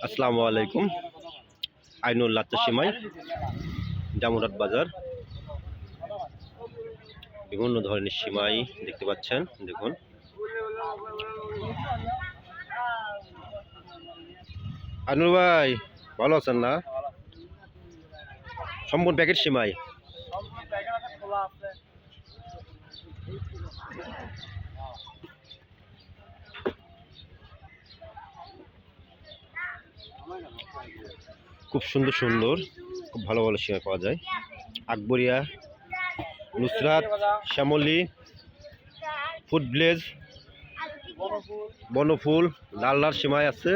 আসসালামু আলাইকুম। আইনুল লাচ্চা সিমাই, জামুরাট বাজার। বিভিন্ন ধরনের সিমাই দেখতে পাচ্ছেন, দেখুন। আইনুল ভাই, ভালো আছেন না? সম্পূর্ণ প্যাকেট সিমাই। খুব সুন্দর সুন্দর, খুব ভালো ভালো সিমাই পাওয়া যায়। আকবরিয়া, নুসরাত, শ্যামলী, ফুড ভিলেজ, বনফুল, লাল লাল সিমাই আছে।